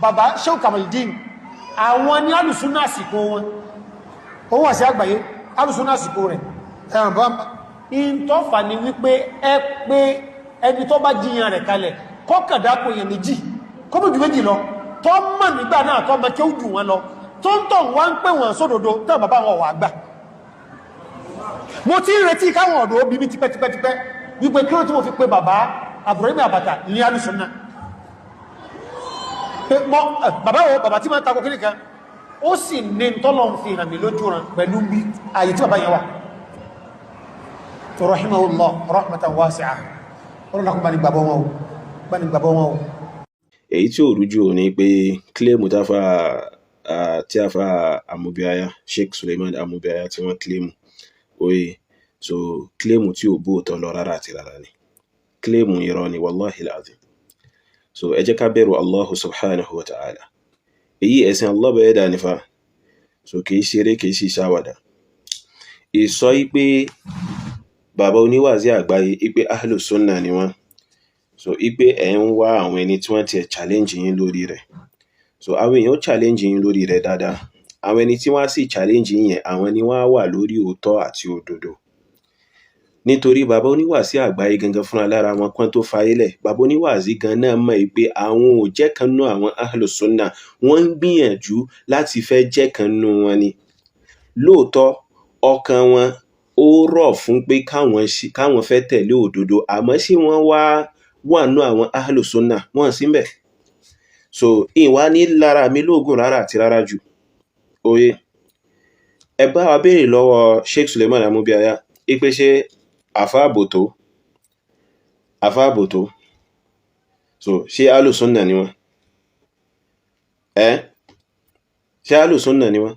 bàbá Sheikh Kamaldeen àwọn ní alùsúnnà àsìkò wọn ó wà sí àgbáyé alùsúnnà àsìkò rẹ̀ ẹ̀rùn bá in tó fà ní wípé ẹ pé ẹni tó bá jíyàn rẹ̀ kalẹ̀ kọ́kàdákò èèyàn méjì kọ́bùjù méjì lọ tó mọ̀ nígbà náà tó mọ̀ kí ó jù wọn lọ tó ń tọ̀ wá ń pè wọ́n sódòdó tó bàbá wọn wà gbà mo ti ń retí káwọn ọ̀dọ́ bí mi tipẹ́tipẹ́tipẹ́ wípé kí ló tí mo fi pé bàbá Àbúrẹ́mì Àbàtà ní alùsúnnà bàbá tí máa ń takò kíníkan ó sì ní tọ́lọ̀ ń fi hàn mí lójú ràn pẹ̀lú bí ayé tí bàbá yẹn wà rahimahullah rahmatan wasi'ah ọlọ́dàkùn bá ní gbàbọ́ wọn o èyí tí ò rújú ní pé kílèmù tí a fa Amubiyaya Sheikh Suleiman Amubiyaya tí wọ́n kílèmù oye so kílèmù tí ò bó tọ́ lọ rárá àti rárá ni kílèmù irọ́ ni wallahi alazim so ẹ jẹ́ ká bẹ̀rù Allahu subhanahu wa ta'ala èyí ẹ̀sìn Allah bẹ̀rẹ̀ dà nífà so kìí ṣeré kìí sí ṣàwàdà ìsọ ipé bàbá oníwàzí àgbáyé ipé ahlu sunna ni wọ́n so ipé ẹ̀ ń wá àwọn ẹni tí wọ́n ti challenge yín lórí rẹ̀ so àwọn èèyàn challenge yín lórí rẹ̀ dáadáa àwọn ẹni tí wọ́n sì challenge yín yẹn àwọn ni wọ́n wà lórí òótọ́ àti òdodo nítorí bàbá oníwàásí àgbáyé gangan fúnra lára wọn kan tó fayélẹ̀ bàbá oníwàásí gan náà mọ̀ pé àwọn ò jẹ́ kan nú àwọn ahlu sunna wọ́n ń gbìyànjú láti fẹ́ jẹ́ kan nú wọn ni lóòótọ́ ọkàn wọn ó rọ̀ fún pé káwọn fẹ́ tẹ̀lé òdodo àmọ́ sí wọ́n wà nú àwọn ahlu sunna wọ́n sí mbẹ̀ so ìwà ní lára mi lóògùn rárá àti rárá jù oye ẹ bá wa béèrè lọ́wọ́ Sheikh Suleiman Amubiyaya ipe ṣe àfáàbòtó so ṣe alùsúnnà ni wọ́n ṣe alùsúnnà ni wọ́n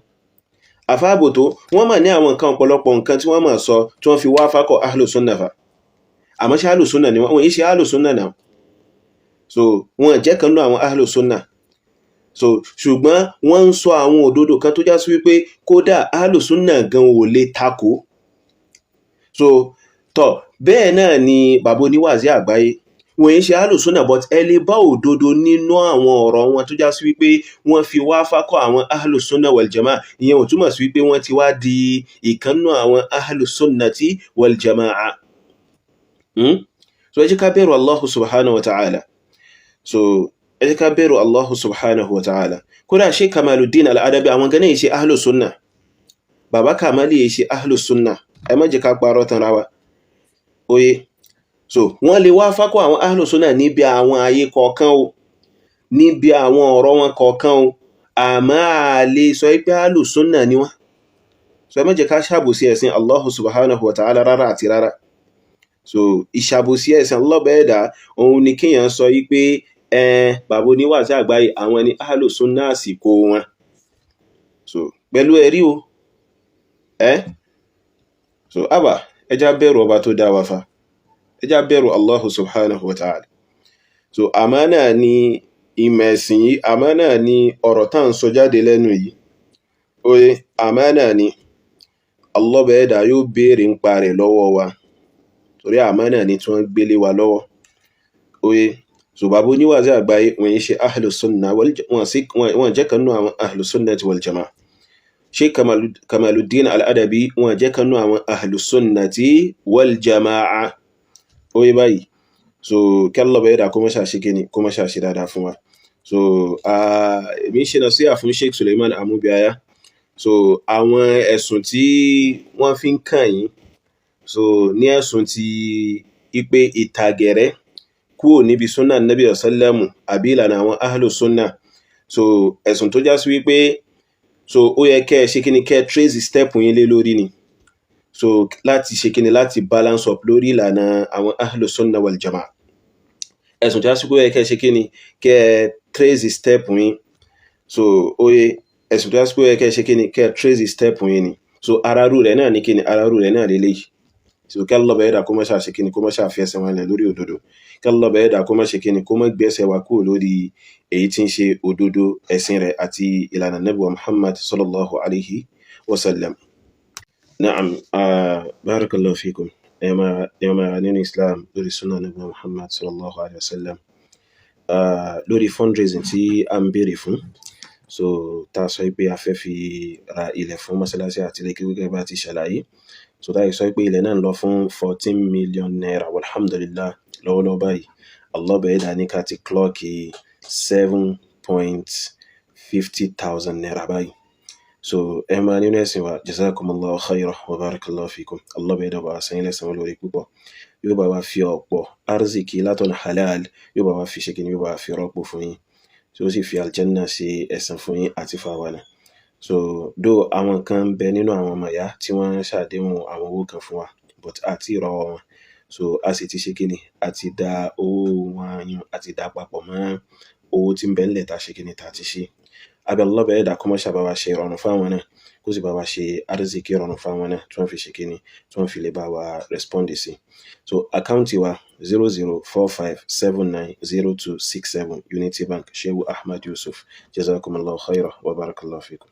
àfáàbòtó wọ́n mà ní àwọn nǹkan ọ̀pọ̀lọpọ̀ nǹkan tí wọ́n mà sọ tí wọ́n fi wá fákọ̀ alùsúnnà fa àmọ́ ṣe alùsúnnà ni wọ́n yí ṣe alùsúnnà náà so wọ́n jẹ́ kan náà àwọn alùsúnnà so ṣùgbọ́n wọ́n ń sọ àwọn òdodo kan tó já sí wípé kódà alùsúnnà gan ò lè takò so tọ́ bẹ́ẹ̀ náà ni bàbá oníwàásí àgbáyé wọ́n yí ṣe alùsúnnà but ẹ lè bá òdodo nínú àwọn ọ̀rọ̀ wọn tó já sí wípé wọ́n fi wá fákọ̀ àwọn alùsúnnà wal jamaa ìyẹn ò túmọ̀ sí wípé wọ́n ti wá di ìkannú àwọn alùsúnnàtí wal jamaa so ẹ jẹ́ ká bẹ̀rù Allahu subhanahu wa ta'ala so ẹ jẹ́ ká bẹ̀rù Allahu subhanahu wa ta'ala kódà Sheikh Kamaluddin Al-Adabi àwọn gan náà ṣe alùsúnnà bàbá Kamali ṣe alùsúnnà ẹ má jẹ́ ká parọ́ tán ra wa oye so wọ́n lè wá fákọ̀ àwọn ahlùsúnnà níbi àwọn ayé kọ̀ọ̀kan o níbi àwọn ọ̀rọ̀ wọn kọ̀ọ̀kan o àmọ́ a lè sọ pé ahlùsúnnà ni wọ́n so ẹ má jẹ́ ká ṣàbòsí ẹ̀sìn Allahu subhanahu wa ta'ala rárá àti rárá so ìṣàbòsí ẹ̀sìn Allah bẹ́ẹ̀dá òun ni kíyàn sọ pé bàbá oníwàásí àgbáyé àwọn ni ahlùsúnnà àsìkò wọn so pẹ̀lú ẹ̀rí o so àbá ẹjá bẹ̀rù ọba tó dá wa fa ẹjá bẹ̀rù Allahu subhanahu wa ta'ala so àmánà ni ìmẹ̀sìn yìí àmánà ni ọ̀rọ̀ tá ń sọ jáde lẹ́nu yìí oye àmánà ni Allah bẹ́ẹ̀dá yóò béèrè ń pa rẹ̀ lọ́wọ́ wa torí àmánà ni tí wọ́n gbélé wa lọ́wọ́ oye so bàbá oníwàásí àgbáyé wọ́n yí ṣe ahlu sunna wọ́n jẹ́ kanú àwọn ahlu sunnati wal jamaa Sheikh Kamaluddin Al-Adabi wọ́n jẹ́ kanú àwọn ahlu sunnati wal jamaa oye báyìí so kẹ́lọ́ bẹ̀rẹ̀ dà kó mọ́ ṣàṣe kíni kó mọ́ ṣàṣe dáadáa fún wa so mi ṣe nasiha fún Sheikh Suleiman Amubiyaya so àwọn ẹ̀sùn tí wọ́n fi ń kàn yín so ní ẹ̀sùn ti ipe ìtàgẹ̀rẹ́ kúrò níbi súnnà Nabi sallamu àbí ìlànà àwọn ahlu sunna so ẹ̀sùn tó já sí wípé so ó yẹ kẹ́ ṣe kíni kẹ́ trace step yín lé lórí ni so láti ṣe kíni láti balance up lórí ìlànà àwọn ahlu sunna wal jamaa ẹ̀sùn tó já sí pé ó yẹ kẹ́ ṣe kíni kẹ́ trace step yín so ó yẹ ẹ̀sùn tó já sí pé ó yẹ kẹ́ ṣe kíni kẹ́ trace step yín ni so araru rẹ̀ náà ní kíni araru rẹ̀ náà lélẹ́yìí so kẹ́lọ́ bẹ̀ẹ́dà kó mọ́ ṣàṣe kíni kó mọ́ ṣàfẹ́sẹ̀ wọn lẹ̀ lórí òdodo kẹ́lọ́ bẹ̀ẹ́dà kó mọ́ ṣe kíni kó mọ́ gbẹ́sẹ̀ wa kúrò lórí èyí tí ń ṣe òdodo ẹ̀sìn rẹ̀ àti ìlànà Nábì wa Muhammad sallallahu alaihi wasallam na'am barakallahu fikum ẹ̀yọ́mà nínú Islam lórí sunnah Nábì wa Muhammad sallallahu alaihi wasallam lórí fundraising tí a ń béèrè fún, so tá a sọ pé a fẹ́ fi ra ilẹ̀ fún mọ́sálásí àti ilé kíkọ́ gẹ́gẹ́ bá ti ṣàlàyé, so tá a sọ pé ilẹ̀ náà ń lọ fún 14 million naira. Alhamdulillah, lọ́wọ́lọ́wọ́ báyìí Allah bẹ̀rẹ̀ dá ní ká ti clocki 7,50,000 naira báyìí. So ẹ máa nínú ẹ̀sìn wa, jazakumullahu khairan wa barakallahu fikum. Allah bẹ̀rẹ̀ dá bá sẹ́yìn lẹ́sàn lórí púpọ̀, yóò bá wa fi ọ̀pọ̀ arziki látọ̀nà halal, yóò bá wa fi ṣe kí ni, yóò bá wa fi rọ́pò fún yín, tí ó sì fi aljanna sí ẹ̀san fún yín àti fáwọn. So though àwọn kan bẹ nínú àwọn ọmọ ìyá tí wọ́n ṣàdéhùn àwọn owó kan fún wa, but àti ìrọwọ́ wọn, so a sì ti ṣe kí ni, àti dá owó wọn yún, àti dá papọ̀ mọ́ owó tí ń bẹ ńlẹ̀ tá ṣe kí ni, tá ti ṣe. Abẹ́ Allah bẹ̀rẹ̀ dá kó mọ́ ṣàbá wa ṣe ìrọ̀rùn fáwọn náà, kó sì bá wa ṣe arziki ìrọ̀rùn fáwọn náà, tí wọ́n fi ṣe kí ni, tí wọ́n fi lè bá wa respond sí. So àkáǹtì wa 0045790267 Unity Bank, Shehu Ahmad Yusuf. Jazakumullahu khairan wa barakallahu fikum.